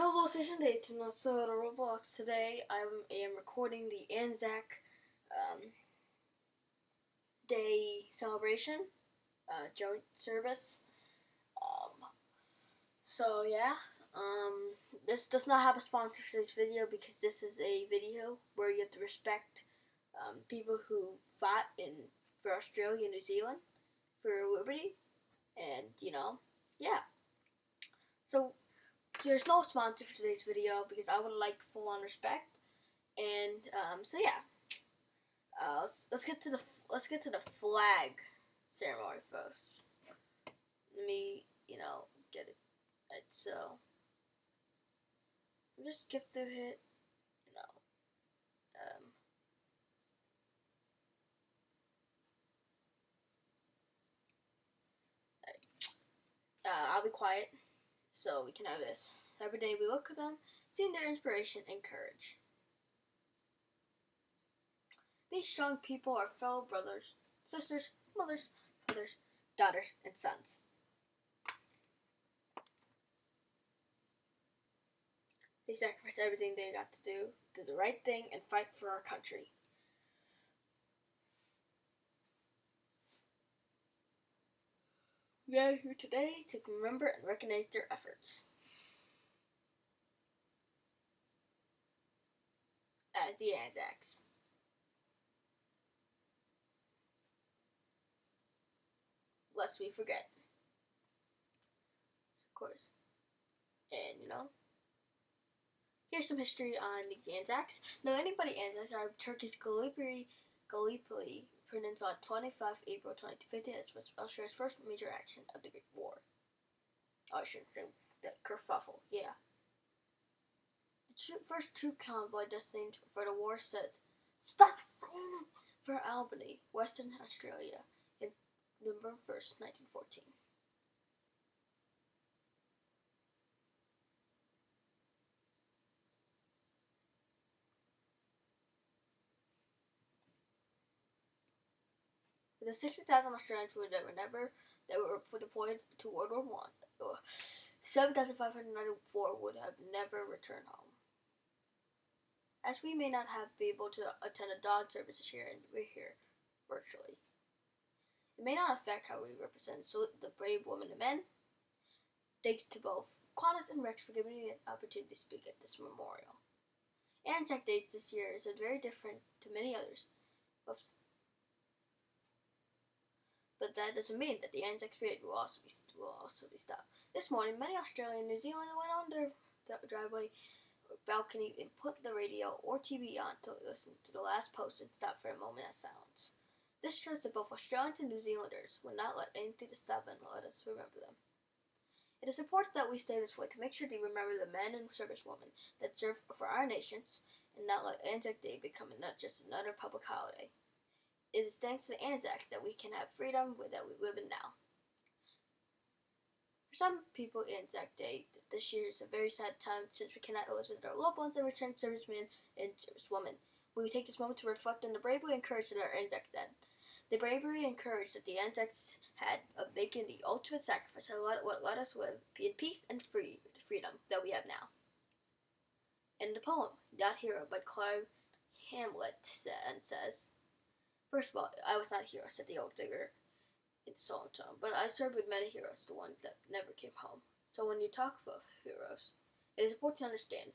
Hello, Station Dayton. So at Roblox today, I am recording the ANZAC Day celebration, joint service. So yeah, this does not have a sponsor for this video because this is a video where you have to respect people who fought for Australia and New Zealand for liberty, and yeah. So there's no sponsor for today's video because I would like full-on respect. And so yeah, let's get to the flag ceremony first. Let me get it. So just skip through it. I'll be quiet so we can have this. Every day we look at them, seeing their inspiration and courage. These strong people are fellow brothers, sisters, mothers, fathers, daughters, and sons. They sacrifice everything they got to do the right thing, and fight for our country. We are here today to remember and recognize their efforts. As the ANZACs. Lest we forget. Of course. And here's some history on the ANZACs. Now, anybody ANZACs are Turkey's Gallipoli Peninsula on 25 April 2015. It was Australia's first major action of the Great War. Oh, I shouldn't say that kerfuffle. Yeah. The first troop convoy destined for the war set stop saying it for Albany, Western Australia, in November 1st, 1914. The 60,000 Australians were deployed to World War I. 7,594 would have never returned home. As we may not be able to attend a dawn service this year, and we're here virtually, it may not affect how we represent. Salute the brave women and men. Thanks to both Qantas and Rex for giving me an opportunity to speak at this memorial. ANZAC Days this year is very different to many others. Oops. But that doesn't mean that the ANZAC spirit will also be stopped. This morning, many Australian and New Zealanders went on their driveway or balcony and put the radio or TV on to listen to the last post and stop for a moment of silence. This shows that both Australians and New Zealanders will not let anything to stop and let us remember them. It is important that we stay this way to make sure to remember the men and servicewomen that serve for our nations and not let ANZAC Day become not just another public holiday. It is thanks to the ANZACs that we can have freedom that we live in now. For some people, ANZAC Day this year is a very sad time since we cannot visit our loved ones and returned servicemen and servicewomen. We take this moment to reflect on the bravery and courage that our ANZACs did. The bravery and courage that the ANZACs had of making the ultimate sacrifice what let us live in peace and freedom that we have now. In the poem, That Hero by Clive Hamlet says, "First of all, I was not a hero," said the old digger in solemn tone, "but I served with many heroes, the ones that never came home. So when you talk about heroes, it is important to understand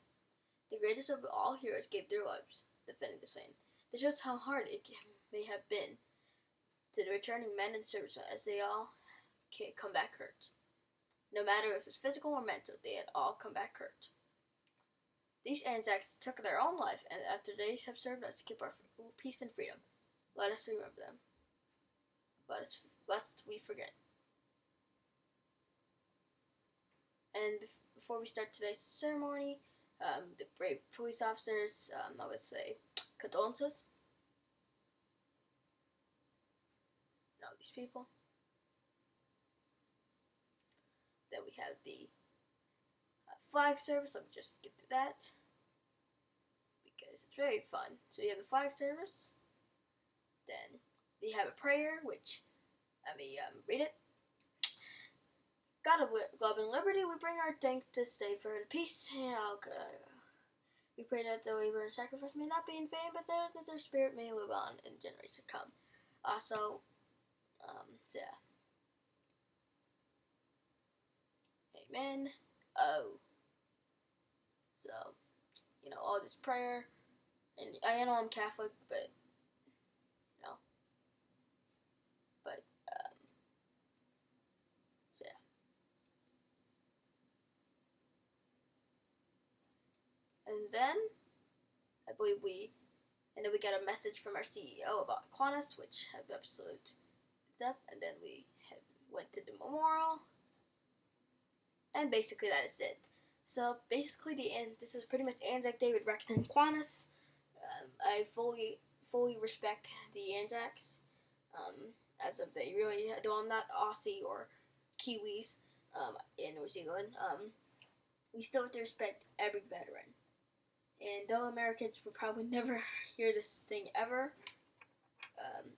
the greatest of all heroes gave their lives defending the same. This shows how hard it may have been to the returning men and servicemen, as they all come back hurt. No matter if it's physical or mental, they had all come back hurt. These ANZACs took their own life, and after they have served us to keep our peace and freedom. Let us remember them, lest we forget." And before we start today's ceremony, the brave police officers, I would say condolences. These people. Then we have the flag service. Let me just skip to that because it's very fun. So you have the flag service. Then they have a prayer, which let me read it. God of love and liberty, we bring our thanks this day for the peace. We pray that the labor and sacrifice may not be in vain, but that their spirit may live on in generations to come. Also, yeah. Amen. Oh. So, all this prayer, and I know I'm Catholic, but, so yeah. And then, I believe we got a message from our CEO about Aquinas, which had absolute death, and then we went to the memorial, and basically that is it. So basically, this is pretty much ANZAC Day with Rex and Aquinas. I fully respect the ANZACs. As of they really, though I'm not Aussie or Kiwis in New Zealand, we still have to respect every veteran. And though Americans would probably never hear this thing ever,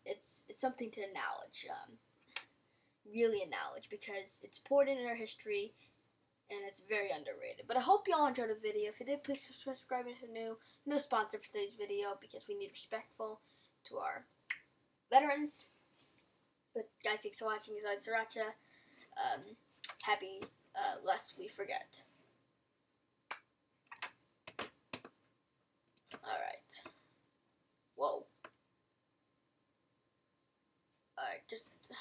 it's something to acknowledge, really acknowledge, because it's important in our history, and it's very underrated. But I hope y'all enjoyed the video. If you did, please subscribe if you're new. No sponsor for today's video, because we need respectful to our veterans. But guys, thanks for watching. This is Sriracha. Happy lest we forget. Alright. Whoa. Alright, just